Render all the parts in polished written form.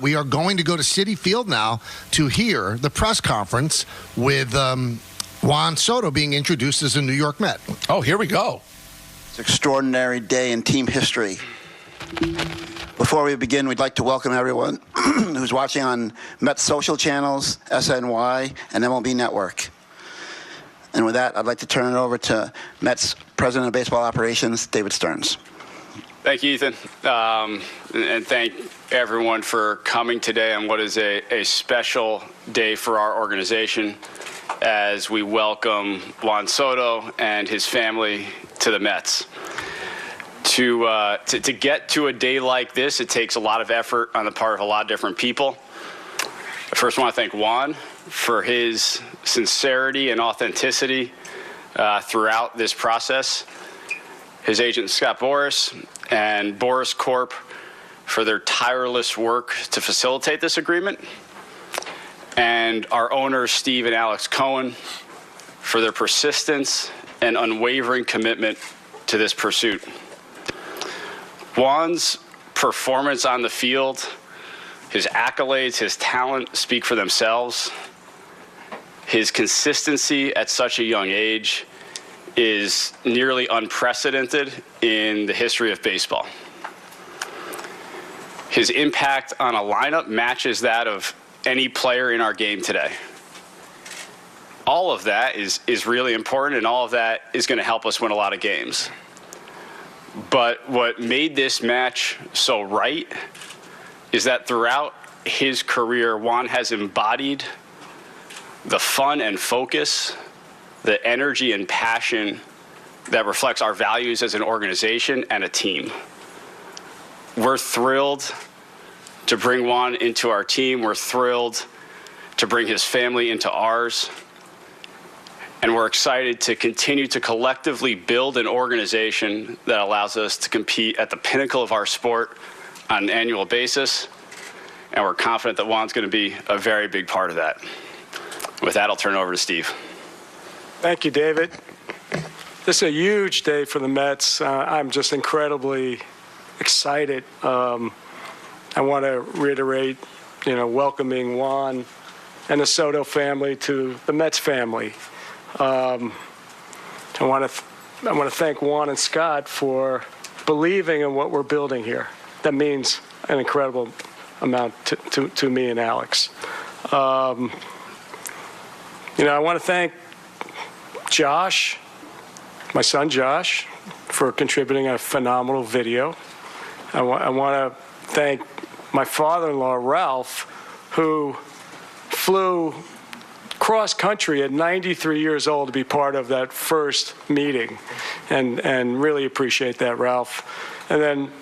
we are going to go to Citi Field now to hear the press conference with Juan Soto being introduced as a New York Met. Oh, here we go. It's an extraordinary day in team history. Before we begin, we'd like to welcome everyone who's watching on Mets social channels, SNY, and MLB Network. And with that, I'd like to turn it over to Mets President of Baseball Operations, David Stearns. Thank you, Ethan. And thank everyone for coming today on what is a special day for our organization as we welcome Juan Soto and his family to the Mets. To get to a day like this, it takes a lot of effort on the part of a lot of different people. I first want to thank Juan for his sincerity and authenticity throughout this process. His agent, Scott Boras, and Boras Corp. For their tireless work to facilitate this agreement. And our owners, Steve and Alex Cohen, for their persistence and unwavering commitment to this pursuit. Juan's performance on the field, his accolades, his talent speak for themselves. His consistency at such a young age is nearly unprecedented in the history of baseball. His impact on a lineup matches that of any player in our game today. All of that is really important, and all of that is going to help us win a lot of games. But what made this match so right is that throughout his career, Juan has embodied the fun and focus, the energy and passion that reflects our values as an organization and a team. We're thrilled to bring Juan into our team. We're thrilled to bring his family into ours. And we're excited to continue to collectively build an organization that allows us to compete at the pinnacle of our sport on an annual basis. And we're confident that Juan's going to be a very big part of that. With that, I'll turn it over to Steve. Thank you, David. This is a huge day for the Mets. I'm just incredibly excited. I want to reiterate, welcoming Juan and the Soto family to the Mets family. I want to thank Juan and Scott for believing in what we're building here. That means an incredible amount to me and Alex. I want to thank Josh, my son Josh, for contributing a phenomenal video. I want to thank my father-in-law, Ralph, who flew cross-country at 93 years old to be part of that first meeting, and really appreciate that, Ralph. And then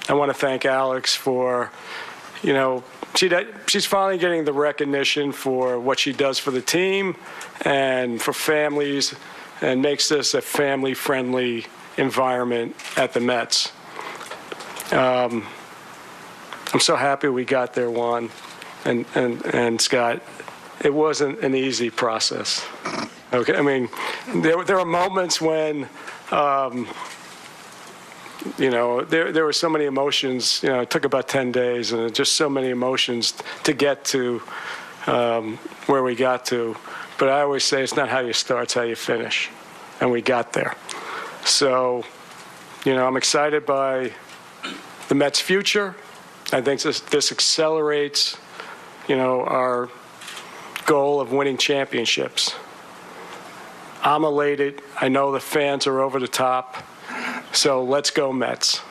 I want to thank Alex for, she's finally getting the recognition for what she does for the team and for families, and makes this a family-friendly environment at the Mets. I'm so happy we got there, Juan and Scott. It wasn't an easy process. Okay, I mean, there were moments when, there were so many emotions. It took about 10 days, and just so many emotions to get to where we got to. But I always say it's not how you start, it's how you finish. And we got there. So, I'm excited by the Mets' future. I think this accelerates, our goal of winning championships. I'm elated. I know the fans are over the top. So let's go, Mets.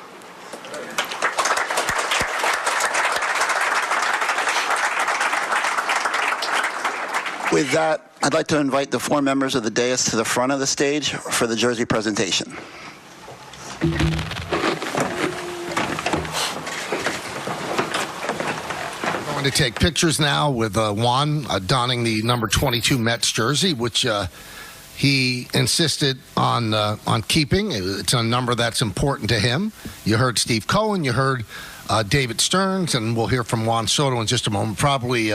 With that, I'd like to invite the four members of the dais to the front of the stage for the jersey presentation. To take pictures now with Juan donning the number 22 Mets jersey, which he insisted on keeping. It's a number that's important to him. You heard Steve Cohen, you heard David Stearns, and we'll hear from Juan Soto in just a moment. Probably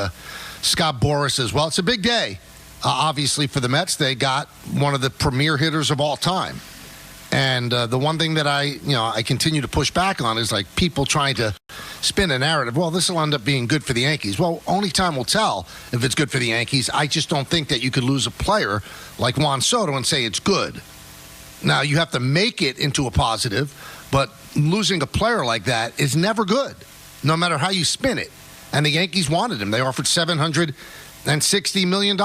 Scott Boras as well. It's a big day, obviously, for the Mets. They got one of the premier hitters of all time. And the one thing that I continue to push back on is like people trying to spin a narrative, well, this will end up being good for the Yankees. Well, only time will tell if it's good for the Yankees. I just don't think that you could lose a player like Juan Soto and say it's good. Now, you have to make it into a positive, but losing a player like that is never good, no matter how you spin it. And the Yankees wanted him. They offered $760 million,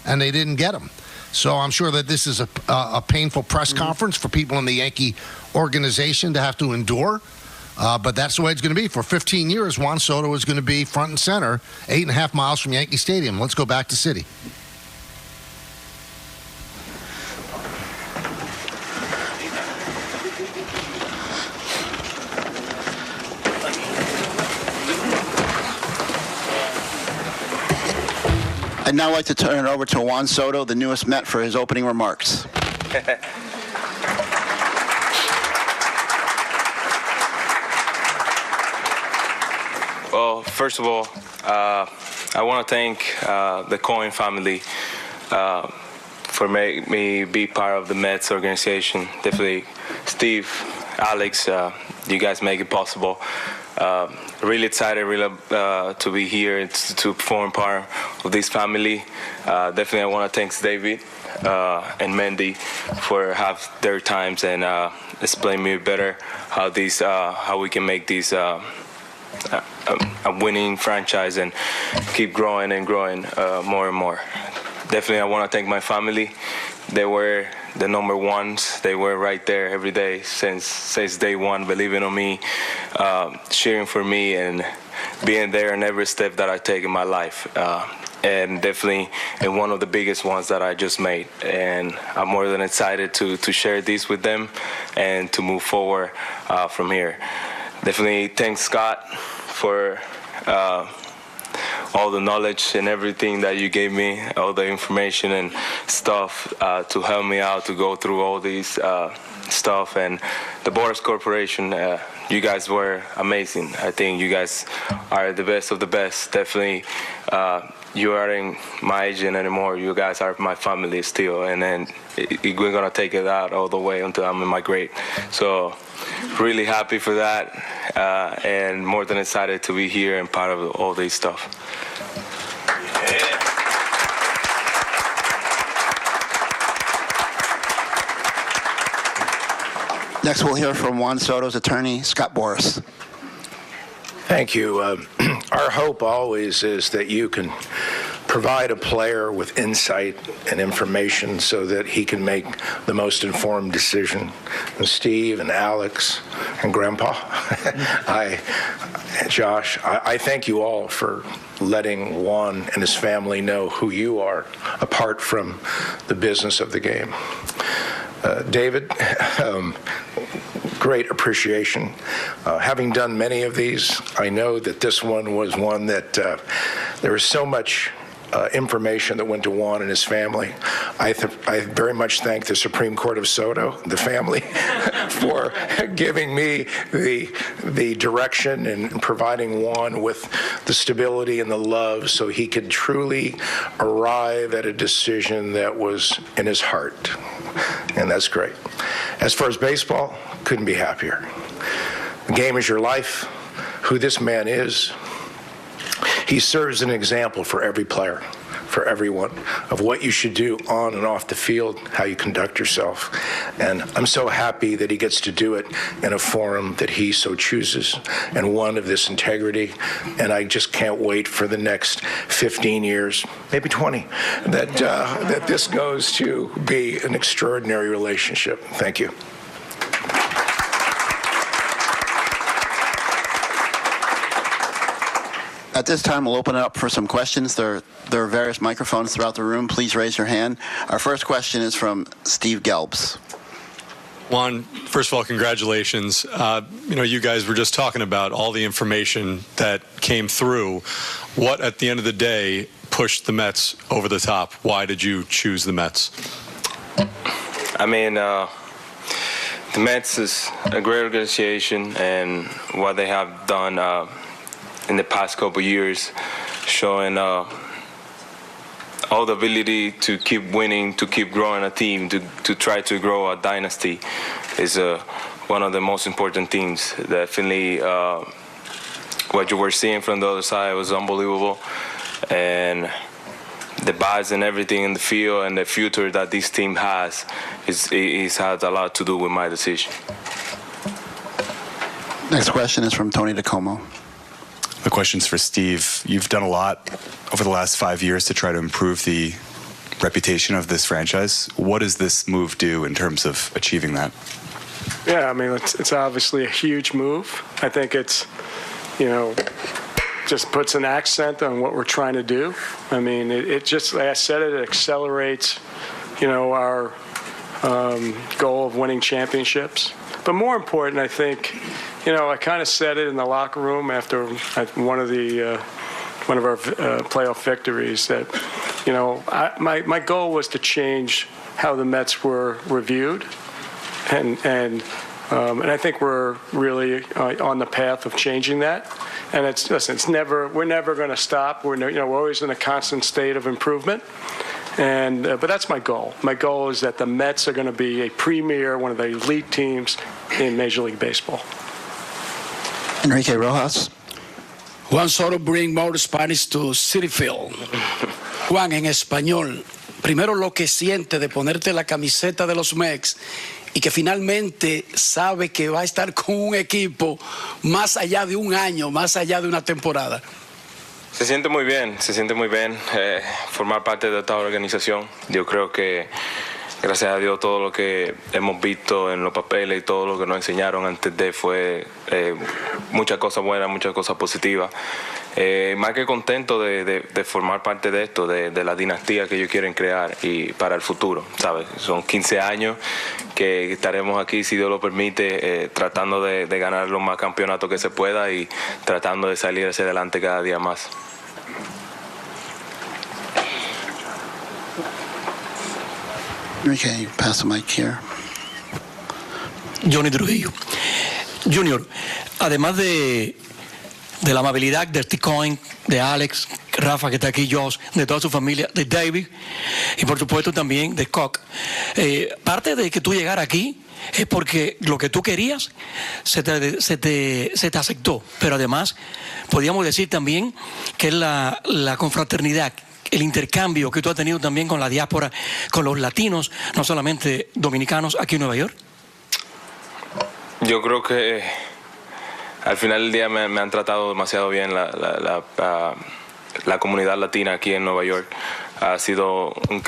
and they didn't get him. So I'm sure that this is a painful press conference for people in the Yankee organization to have to endure. But that's the way it's going to be. For 15 years, Juan Soto is going to be front and center, 8.5 miles from Yankee Stadium. Let's go back to City. I'd now like to turn it over to Juan Soto, the newest Met, for his opening remarks. Well, first of all, I want to thank the Cohen family for making me be part of the Mets organization. Definitely Steve, Alex, you guys make it possible. Really excited to be here to form part of this family. Definitely I want to thank David and Mandy for have their times and explain me better how we can make these a winning franchise and keep growing and growing more and more. Definitely I want to thank my family. They were the number ones. They were right there every day since day one, believing on me, cheering for me, and being there in every step that I take in my life. And definitely in one of the biggest ones that I just made. And I'm more than excited to share this with them and to move forward from here. Definitely thanks Scott for all the knowledge and everything that you gave me, all the information and stuff to help me out to go through all these stuff. And the Boras Corporation, you guys were amazing. I think you guys are the best of the best. Definitely, you aren't my agent anymore. You guys are my family still. And then we're going to take it out all the way until I'm in my grave. So really happy for that and more than excited to be here and part of all this stuff. Next, we'll hear from Juan Soto's attorney, Scott Boras. Thank you. Our hope always is that you can provide a player with insight and information so that he can make the most informed decision. And Steve and Alex and Grandpa, Josh, I thank you all for letting Juan and his family know who you are, apart from the business of the game. David, great appreciation. Having done many of these, I know that this one was one that there was so much information that went to Juan and his family. I very much thank the Supreme Court of Soto, the family, for giving me the direction and providing Juan with the stability and the love so he could truly arrive at a decision that was in his heart. And that's great. As far as baseball, couldn't be happier. The game is your life. Who this man is, he serves an example for every player, for everyone, of what you should do on and off the field, how you conduct yourself. And I'm so happy that he gets to do it in a forum that he so chooses, and one of this integrity. And I just can't wait for the next 15 years, maybe 20, that this goes to be an extraordinary relationship. Thank you. At this time, we'll open it up for some questions. There are various microphones throughout the room. Please raise your hand. Our first question is from Steve Gelbs. Juan, first of all, congratulations. You guys were just talking about all the information that came through. What, at the end of the day, pushed the Mets over the top? Why did you choose the Mets? I mean, the Mets is a great organization, and what they have done in the past couple years, showing all the ability to keep winning, to keep growing a team, to try to grow a dynasty is one of the most important things. Definitely what you were seeing from the other side was unbelievable, and the vibes and everything in the field and the future that this team has has a lot to do with my decision. Next question is from Tony DeComo. The question's for Steve. You've done a lot over the last 5 years to try to improve the reputation of this franchise. What does this move do in terms of achieving that? Yeah, I mean, it's obviously a huge move. I think it's, just puts an accent on what we're trying to do. I mean, it just, like I said, it accelerates, our goal of winning championships. But more important, I think, I kind of said it in the locker room after one of our playoff victories that, my goal was to change how the Mets were reviewed, and I think we're really on the path of changing that. And we're never going to stop. We're always in a constant state of improvement. But that's my goal. My goal is that the Mets are going to be a premier, one of the elite teams in Major League Baseball. Enrique Rojas. Juan Soto bring more Spanish to Citi Field. Juan, en español, primero lo que siente de ponerte la camiseta de los Mets y que finalmente sabe que va a estar con un equipo más allá de un año, más allá de una temporada. Se siente muy bien formar parte de esta organización. Yo creo que, gracias a Dios, todo lo que hemos visto en los papeles y todo lo que nos enseñaron antes de fue muchas cosas buenas, muchas cosas positivas. Más que contento de formar parte de esto, de la dinastía que ellos quieren crear y para el futuro, ¿sabes? Son 15 años que estaremos aquí, si Dios lo permite, tratando de ganar los más campeonatos que se pueda y tratando de salir hacia adelante cada día más. Enrique, pass the mic here. Johnny Trujillo. Junior, además de la amabilidad de Steve Cohen, de Alex, Rafa que está aquí, Josh, de toda su familia, de David y por supuesto también de Scott. Parte de que tú llegaras aquí es porque lo que tú querías se te aceptó, pero además podríamos decir también que es la confraternidad, el intercambio que tú has tenido también con la diáspora, con los latinos, no solamente dominicanos aquí en Nueva York. Yo creo que al final del día me han tratado demasiado bien la comunidad latina aquí en Nueva York. Ha sido un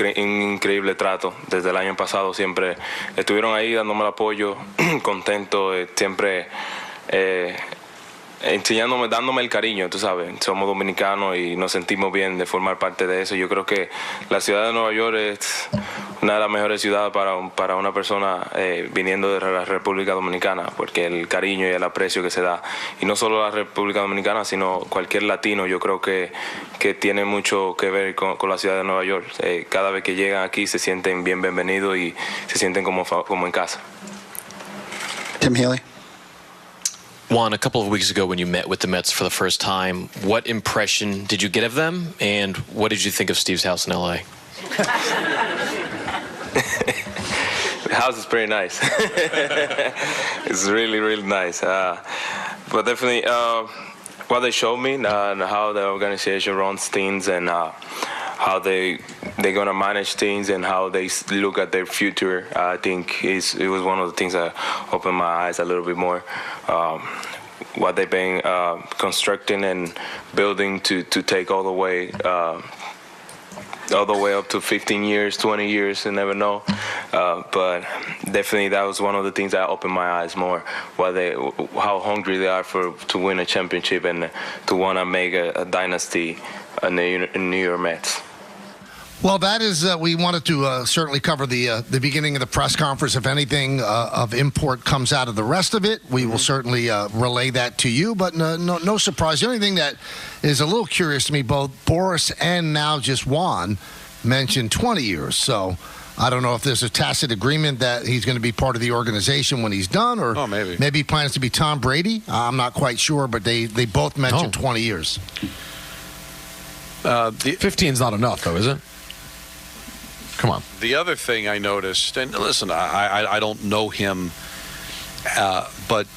increíble trato. Desde el año pasado siempre estuvieron ahí dándome el apoyo, contento, siempre enseñándome, dándome el cariño, tú sabes. Somos dominicanos y nos sentimos bien de formar parte de eso. Yo creo que la ciudad de Nueva York es una de las mejores ciudades para una persona viniendo de la República Dominicana, porque el cariño y el aprecio que se da, y no solo la República Dominicana, sino cualquier latino, yo creo que tiene mucho que ver con la ciudad de Nueva York. Cada vez que llegan aquí se sienten bienvenidos y se sienten como en casa. Tim Healy. Juan, a couple of weeks ago when you met with the Mets for the first time, what impression did you get of them, and what did you think of Steve's house in L.A.? The house is pretty nice. It's really, really nice. But definitely, what they showed me and how the organization runs things and how they're gonna manage things and how they look at their future, I think it was one of the things that opened my eyes a little bit more. What they've been constructing and building to take all the way up to 15 years, 20 years, you never know. But definitely that was one of the things that opened my eyes more, how hungry they are to win a championship and to want to make a dynasty in the New York Mets. Well, that is, we wanted to certainly cover the beginning of the press conference. If anything of import comes out of the rest of it, we will certainly relay that to you. But no surprise. The only thing that is a little curious to me, both Boris and now just Juan mentioned 20 years. So I don't know if there's a tacit agreement that he's going to be part of the organization when he's done, or maybe he plans to be Tom Brady. I'm not quite sure, but they both mentioned 20 years. 15 is not enough, though, is it? Come on. The other thing I noticed, and listen, I don't know him, but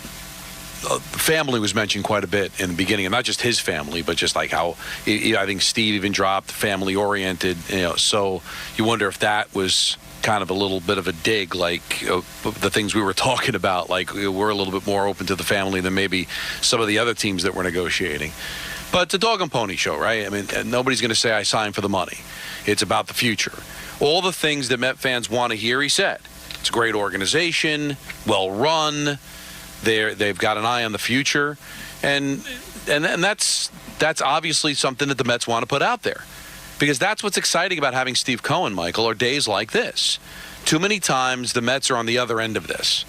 family was mentioned quite a bit in the beginning, and not just his family, but just like how I think Steve even dropped family-oriented. So you wonder if that was kind of a little bit of a dig, like the things we were talking about, like we're a little bit more open to the family than maybe some of the other teams that were negotiating. But it's a dog and pony show, right? I mean, nobody's going to say I signed for the money. It's about the future. All the things that Met fans want to hear, he said. It's a great organization, well run. They've got an eye on the future, and that's obviously something that the Mets want to put out there, because that's what's exciting about having Steve Cohen, Michael, are days like this. Too many times the Mets are on the other end of this,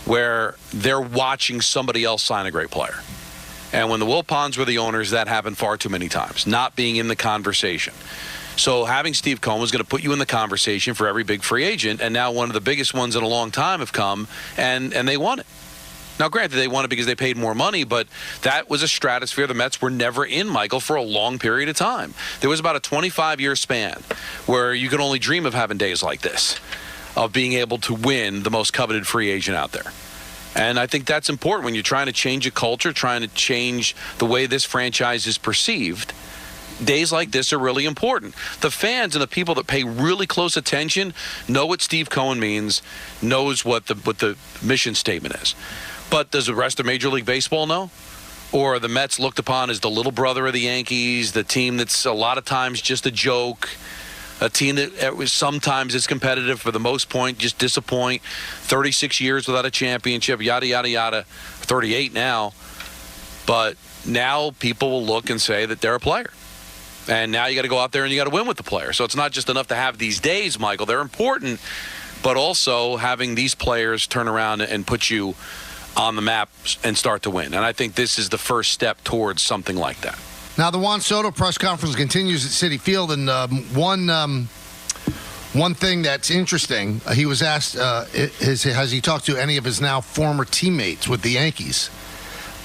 where they're watching somebody else sign a great player. And when the Wilpons were the owners, that happened far too many times, not being in the conversation. So having Steve Cohen was going to put you in the conversation for every big free agent, and now one of the biggest ones in a long time have come, and they won it. Now, granted, they won it because they paid more money, but that was a stratosphere the Mets were never in, Michael, for a long period of time. There was about a 25-year span where you could only dream of having days like this, of being able to win the most coveted free agent out there. And I think that's important when you're trying to change a culture, trying to change the way this franchise is perceived. Days like this are really important. The fans and the people that pay really close attention know what Steve Cohen means, knows what the mission statement is. But does the rest of Major League Baseball know? Or are the Mets looked upon as the little brother of the Yankees, the team that's a lot of times just a joke, a team that sometimes is competitive, for the most part just disappoint, 36 years without a championship, yada, yada, yada, 38 now. But now people will look and say that they're a player. And now you got to go out there and you got to win with the player. So it's not just enough to have these days, Michael. They're important, but also having these players turn around and put you on the map and start to win. And I think this is the first step towards something like that. Now, the Juan Soto press conference continues at Citi Field, and one thing that's interesting, he was asked, has he talked to any of his now former teammates with the Yankees?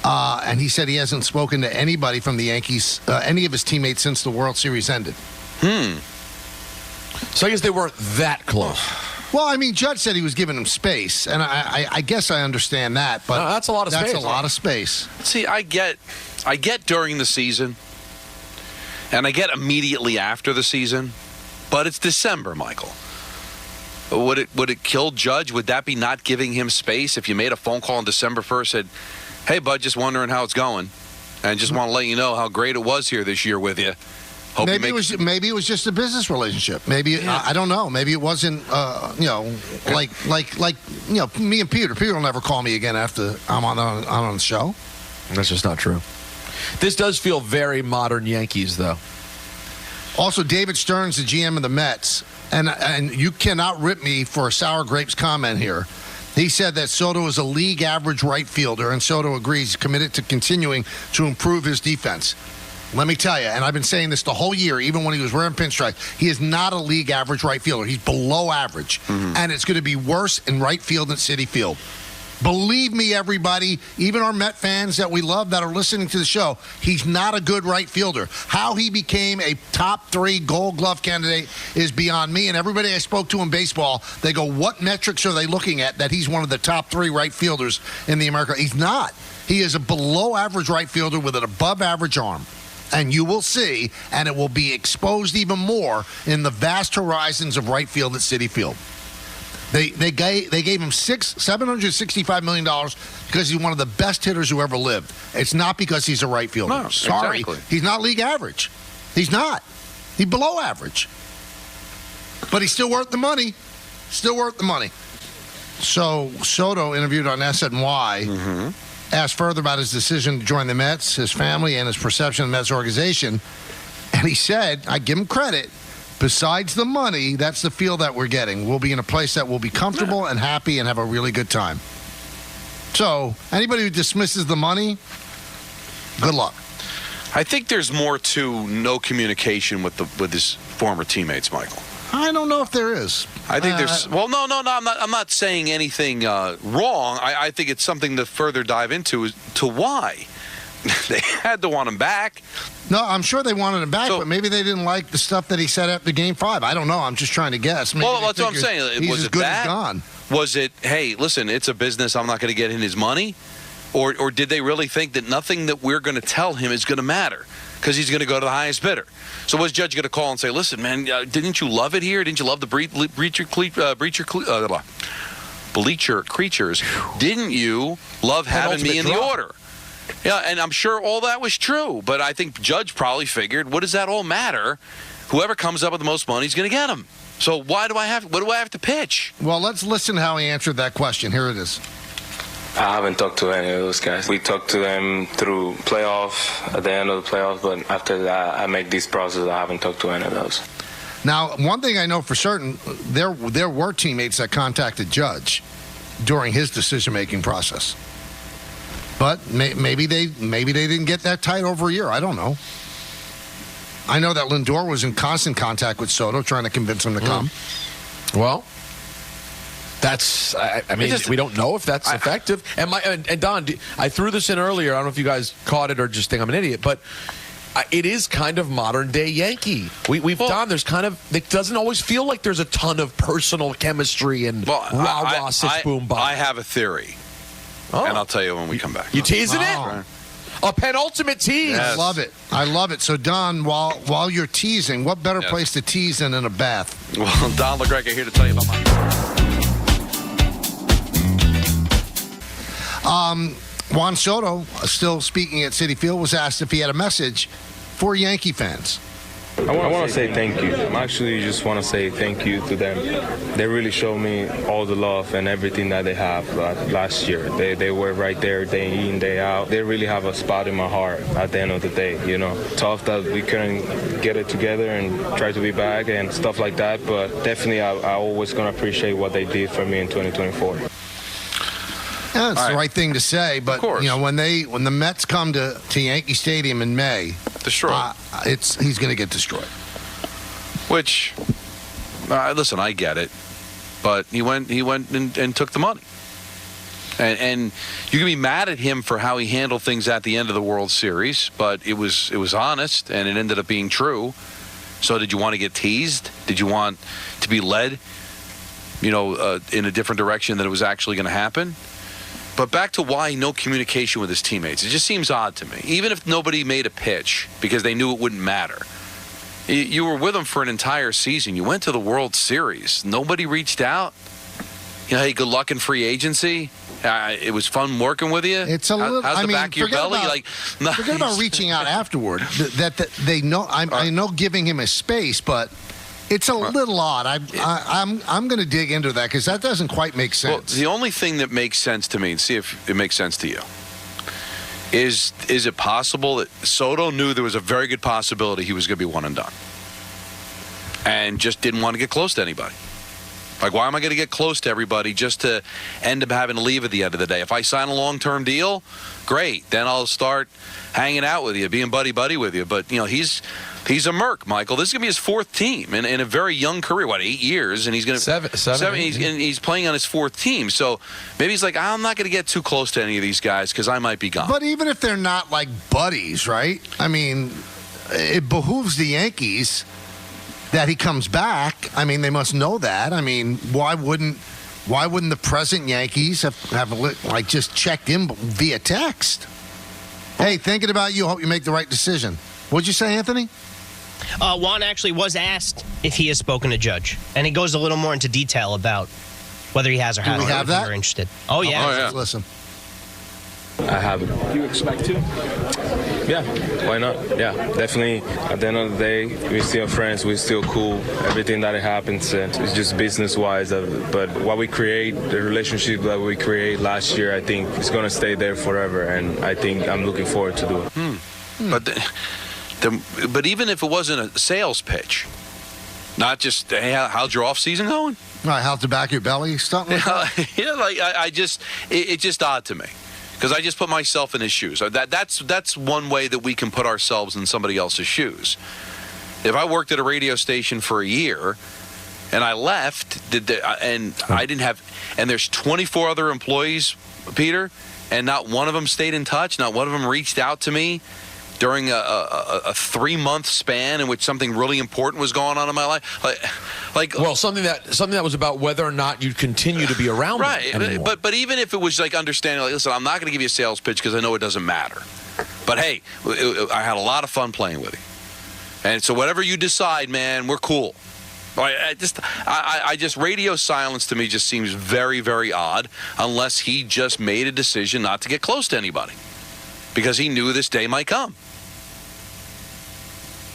And he said he hasn't spoken to anybody from the Yankees, any of his teammates, since the World Series ended. So I guess they weren't that close. Well, I mean, Judge said he was giving him space, and I guess I understand that, but that's a lot of space. That's a lot of space. See, I get during the season, and I get immediately after the season, but it's December, Michael. Would it kill Judge? Would that be not giving him space if you made a phone call on December 1st, said, hey, bud, just wondering how it's going, and just want to let you know how great it was here this year with you. Maybe it was just a business relationship. Maybe I don't know. Maybe it wasn't. Like me and Peter. Peter will never call me again after I'm on the show. That's just not true. This does feel very modern Yankees, though. Also, David Stearns, the GM of the Mets, and you cannot rip me for a sour grapes comment here. He said that Soto is a league average right fielder, and Soto agrees he's committed to continuing to improve his defense. Let me tell you, and I've been saying this the whole year, even when he was wearing pinstripe, he is not a league average right fielder. He's below average. And it's going to be worse in right field than Citi Field. Believe me, everybody, even our Met fans that we love that are listening to the show, he's not a good right fielder. How he became a top 3 Gold Glove candidate is beyond me. And everybody I spoke to in baseball, they go, what metrics are they looking at that he's one of the top 3 right fielders in the America? He's not. He is a below average right fielder with an above average arm. And you will see, and it will be exposed even more in the vast horizons of right field at Citi Field. They gave him $765 million because he's one of the best hitters who ever lived. It's not because he's a right fielder. No, sorry, exactly. He's not league average. He's not. He's below average. But he's still worth the money. Still worth the money. So Soto, interviewed on SNY, asked further about his decision to join the Mets, his family, and his perception of the Mets organization. And he said, I give him credit, besides the money, that's the feel that we're getting. We'll be in a place that will be comfortable and happy and have a really good time. So anybody who dismisses the money, good luck. I think there's more to no communication with his former teammates, Michael. I don't know if there is. I think there's. Well, no. I'm not saying anything wrong. I think it's something to further dive into as to why they had to want him back. No, I'm sure they wanted him back, but maybe they didn't like the stuff that he said after Game 5. I don't know. I'm just trying to guess. Maybe that's what I'm saying. He's Was as it good that? as gone. Was it, hey, listen, it's a business. I'm not going to get in his money? Or did they really think that nothing that we're going to tell him is going to matter because he's going to go to the highest bidder? So was Judge going to call and say, listen, man, didn't you love it here? Didn't you love the bleacher creatures? Didn't you love having me in the order? Yeah, and I'm sure all that was true. But I think Judge probably figured, what does that all matter? Whoever comes up with the most money is going to get him. So what do I have to pitch? Well, let's listen to how he answered that question. Here it is. I haven't talked to any of those guys. We talked to them through playoff, at the end of the playoff, but after that, I make this process. I haven't talked to any of those. Now, one thing I know for certain, there were teammates that contacted Judge during his decision-making process. But maybe they didn't get that tight over a year. I don't know. I know that Lindor was in constant contact with Soto, trying to convince him to come. Well, that's, I mean, we don't know if that's effective. And Don, I threw this in earlier. I don't know if you guys caught it or just think I'm an idiot, but it is kind of modern day Yankee. Don, there's kind of, it doesn't always feel like there's a ton of personal chemistry and rah-rah, boom, bop. I have a theory, and I'll tell you when we come back. You teasing it? A penultimate tease. Yes. I love it. So, Don, while you're teasing, what better place to tease than in a bath? Well, Don LaGreca here to tell you about Juan Soto, still speaking at Citi Field, was asked if he had a message for Yankee fans. I want to say thank you. I actually just want to say thank you to them. They really showed me all the love and everything that they have last year. They were right there day in, day out. They really have a spot in my heart at the end of the day. You know, tough that we couldn't get it together and try to be back and stuff like that. But definitely, I always going to appreciate what they did for me in 2024. Yeah, it's the right thing to say, but you know, when the Mets come to Yankee Stadium in May, destroyed. He's going to get destroyed. Which, listen, I get it, but he went and took the money, and you can be mad at him for how he handled things at the end of the World Series, but it was honest and it ended up being true. So, did you want to get teased? Did you want to be led, in a different direction than it was actually going to happen? But back to why no communication with his teammates. It just seems odd to me. Even if nobody made a pitch because they knew it wouldn't matter. You were with them for an entire season. You went to the World Series. Nobody reached out. Hey, good luck in free agency. It was fun working with you. It's a little. How's the back of your belly? Forget about reaching out afterward. That they know. I know giving him a space, but it's a little odd. I'm going to dig into that because that doesn't quite make sense. Well, the only thing that makes sense to me, and see if it makes sense to you, is it possible that Soto knew there was a very good possibility he was going to be one and done, and just didn't want to get close to anybody? Like, why am I going to get close to everybody just to end up having to leave at the end of the day? If I sign a long-term deal, great. Then I'll start hanging out with you, being buddy-buddy with you. But, he's a Merc, Michael. This is going to be his fourth team in a very young career. 8 years? And he's going to seven. He's playing on his fourth team. So maybe he's like, I'm not going to get too close to any of these guys because I might be gone. But even if they're not like buddies, right? I mean, it behooves the Yankees that he comes back. I mean, they must know that. I mean, why wouldn't the present Yankees have just checked in via text? Hey, thinking about you. Hope you make the right decision. What'd you say, Anthony? Juan actually was asked if he has spoken to Judge, and he goes a little more into detail about whether he has or hasn't. Do we have that? If you're interested. Oh yeah. Let's listen. I haven't. You expect to? Yeah, why not? Yeah, definitely. At the end of the day, we're still friends. We're still cool. Everything that happens, it's just business-wise. But what we create, the relationship that we create last year, I think is going to stay there forever. And I think I'm looking forward to do it. But even if it wasn't a sales pitch, not just, hey, how's your off season going? Right, how's the back of your belly? Something like that? It's just odd to me. Because I just put myself in his shoes. That's one way that we can put ourselves in somebody else's shoes. If I worked at a radio station for a year and I left, I didn't have, and there's 24 other employees, Peter, and not one of them stayed in touch, not one of them reached out to me during a 3-month span in which something really important was going on in my life. Well, something that was about whether or not you'd continue to be around. Right, but even if it was like understanding, like, listen, I'm not going to give you a sales pitch because I know it doesn't matter. But hey, I had a lot of fun playing with you, and so whatever you decide, man, we're cool. I just radio silence to me just seems very, very odd, unless he just made a decision not to get close to anybody because he knew this day might come.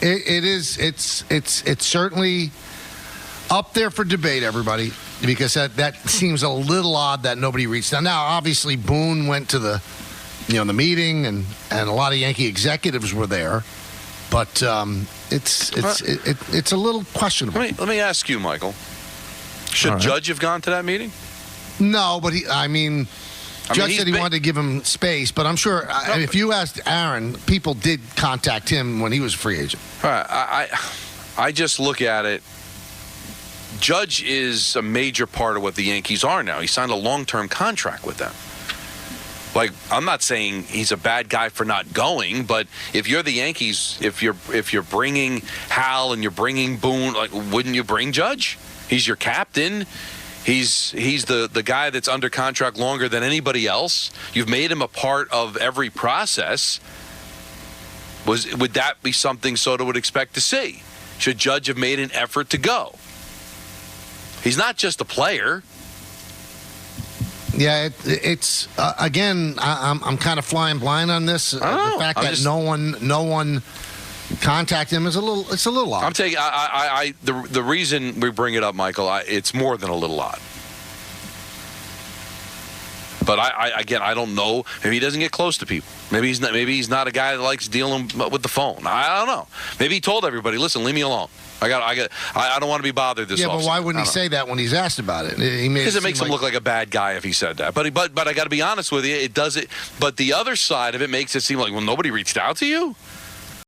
It's certainly up there for debate, everybody, because that seems a little odd that nobody reached out. Now, obviously, Boone went to the meeting, and a lot of Yankee executives were there, but it's a little questionable. Let me ask you, Michael. Should Judge have gone to that meeting? No, but Judge said he wanted to give him space, but I'm sure if you asked Aaron, people did contact him when he was a free agent. All right, I just look at it. Judge is a major part of what the Yankees are now. He signed a long-term contract with them. Like, I'm not saying he's a bad guy for not going, but if you're the Yankees, if you're bringing Hal and you're bringing Boone, like, wouldn't you bring Judge? He's your captain. He's the guy that's under contract longer than anybody else. You've made him a part of every process. Would that be something Soto would expect to see? Should Judge have made an effort to go? He's not just a player. Yeah, it's again. I'm kind of flying blind on this. The fact that no one contacted him is a little odd. I'm taking. The reason we bring it up, Michael, it's more than a little odd. But I don't know. Maybe he doesn't get close to people. Maybe he's not a guy that likes dealing with the phone. I don't know. Maybe he told everybody, "Listen, leave me alone. I don't want to be bothered this." Yeah, but why wouldn't he say that when he's asked about it? Because it makes him look like a bad guy if he said that. But I got to be honest with you, it does it. But the other side of it makes it seem like, well, nobody reached out to you.